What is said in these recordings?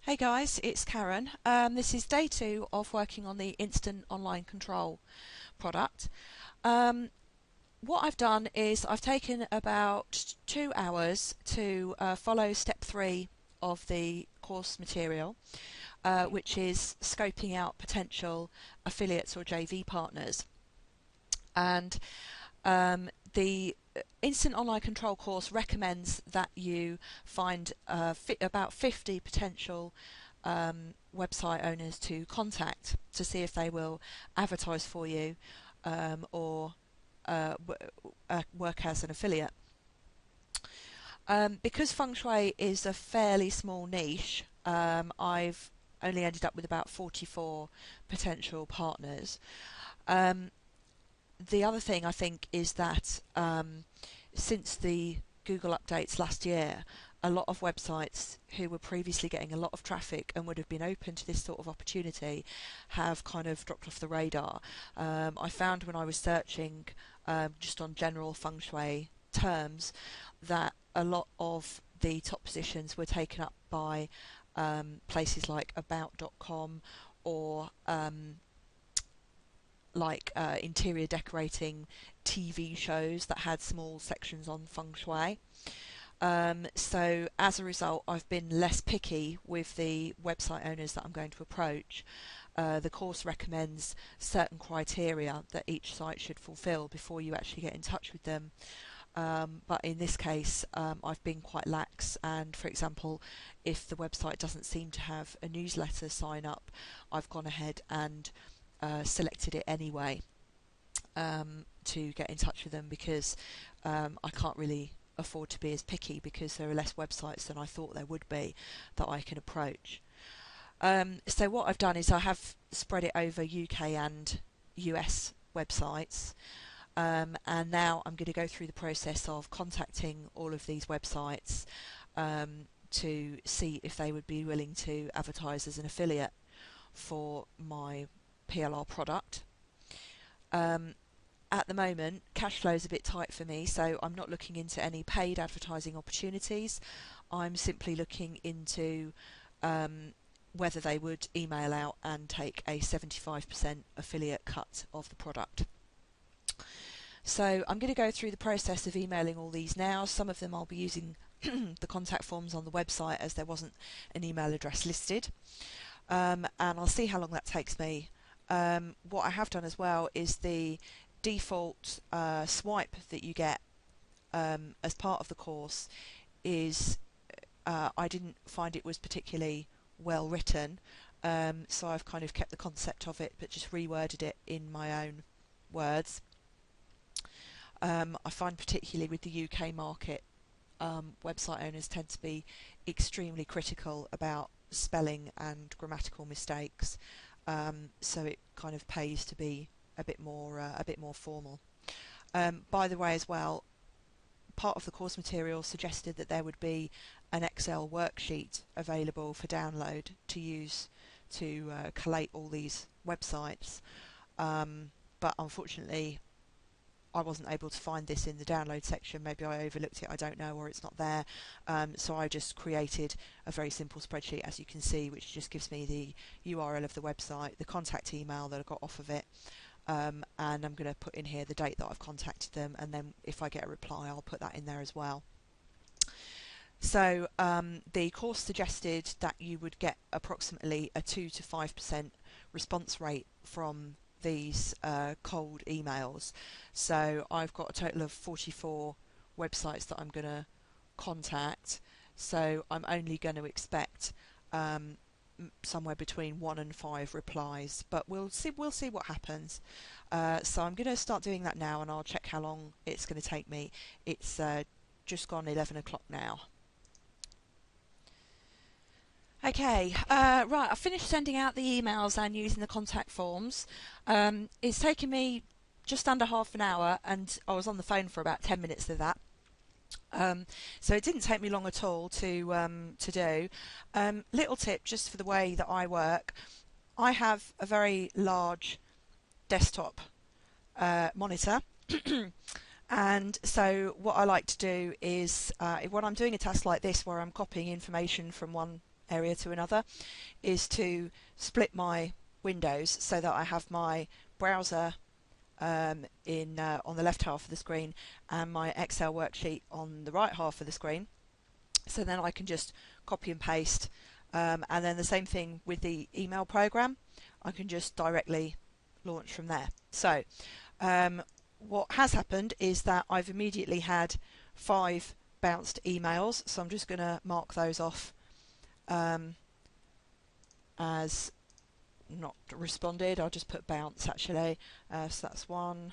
Hey guys, it's Karen. This is day 2 of working on the Instant Online Control product. Um, what I've done is I've taken about 2 hours to follow step 3 of the course material, which is scoping out potential affiliates or JV partners. And the Instant Online Control course recommends that you find about 50 potential website owners to contact to see if they will advertise for you or work as an affiliate. Because feng shui is a fairly small niche, I've only ended up with about 44 potential partners. Um, the other thing I think is that since the Google updates last year, a lot of websites who were previously getting a lot of traffic and would have been open to this sort of opportunity have kind of dropped off the radar. I found when I was searching just on general feng shui terms that a lot of the top positions were taken up by places like about.com or interior decorating TV shows that had small sections on feng shui. So as a result, I've been less picky with the website owners that I'm going to approach. The course recommends certain criteria that each site should fulfill before you actually get in touch with them. But in this case, I've been quite lax, and for example, if the website doesn't seem to have a newsletter sign up, I've gone ahead and selected it anyway to get in touch with them because I can't really afford to be as picky because there are less websites than I thought there would be that I can approach. So what I've done is I have spread it over UK and US websites. And now I'm going to go through the process of contacting all of these websites to see if they would be willing to advertise as an affiliate for my PLR product. At the moment, cash flow is a bit tight for me, so I'm not looking into any paid advertising opportunities. I'm simply looking into whether they would email out and take a 75% affiliate cut of the product. So I'm going to go through the process of emailing all these now. Some of them I'll be using the contact forms on the website as there wasn't an email address listed. And I'll see how long that takes me. What I have done as well is the default swipe that you get as part of the course is I didn't find it was particularly well written, so I've kind of kept the concept of it but just reworded it in my own words. I find particularly with the UK market, website owners tend to be extremely critical about spelling and grammatical mistakes, so it kind of pays to be a bit more formal. By the way, as well, part of the course material suggested that there would be an Excel worksheet available for download to use to collate all these websites, but unfortunately I wasn't able to find this in the download section. Maybe I overlooked it, I don't know, or it's not there. So I just created a very simple spreadsheet, as you can see, which just gives me the URL of the website, the contact email that I got off of it, and I'm going to put in here the date that I've contacted them, and then if I get a reply I'll put that in there as well. So the course suggested that you would get approximately a 2 to 5% response rate from these cold emails. So I've got a total of 44 websites that I'm going to contact, so I'm only going to expect somewhere between 1 and 5 replies, but we'll see what happens. So I'm going to start doing that now, and I'll check how long it's going to take me. It's just gone 11 o'clock now. Okay, right, I've finished sending out the emails and using the contact forms. It's taken me just under half an hour, and I was on the phone for about 10 minutes of that. So it didn't take me long at all to do. Little tip just for the way that I work. I have a very large desktop monitor. And so what I like to do is when I'm doing a task like this where I'm copying information from one area to another, is to split my windows so that I have my browser on the left half of the screen and my Excel worksheet on the right half of the screen. So then I can just copy and paste, and then the same thing with the email program. I can just directly launch from there. So what has happened is that I've immediately had 5 bounced emails, so I'm just going to mark those off as not responded. I'll just put bounce actually. So that's 1.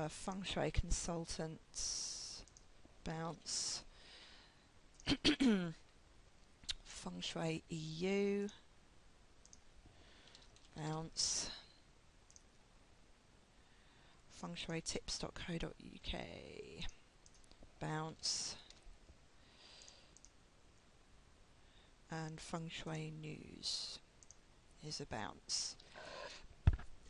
Feng Shui Consultants, bounce. Feng Shui EU, bounce. Feng Shui tips.co.uk, bounce. And Feng Shui News is a bounce.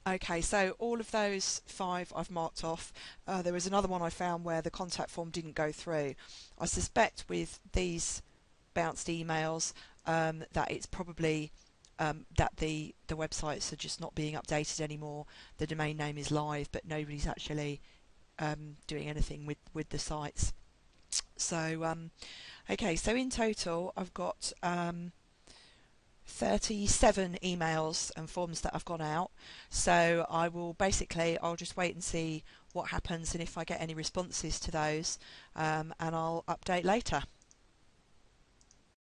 Okay, so all of those 5 I've marked off. There was another one I found where the contact form didn't go through. I suspect with these bounced emails that it's probably that the websites are just not being updated anymore. The domain name is live, but nobody's actually doing anything with the sites. So okay, so in total I've got 37 emails and forms that have gone out. So I'll just wait and see what happens and if I get any responses to those, and I'll update later.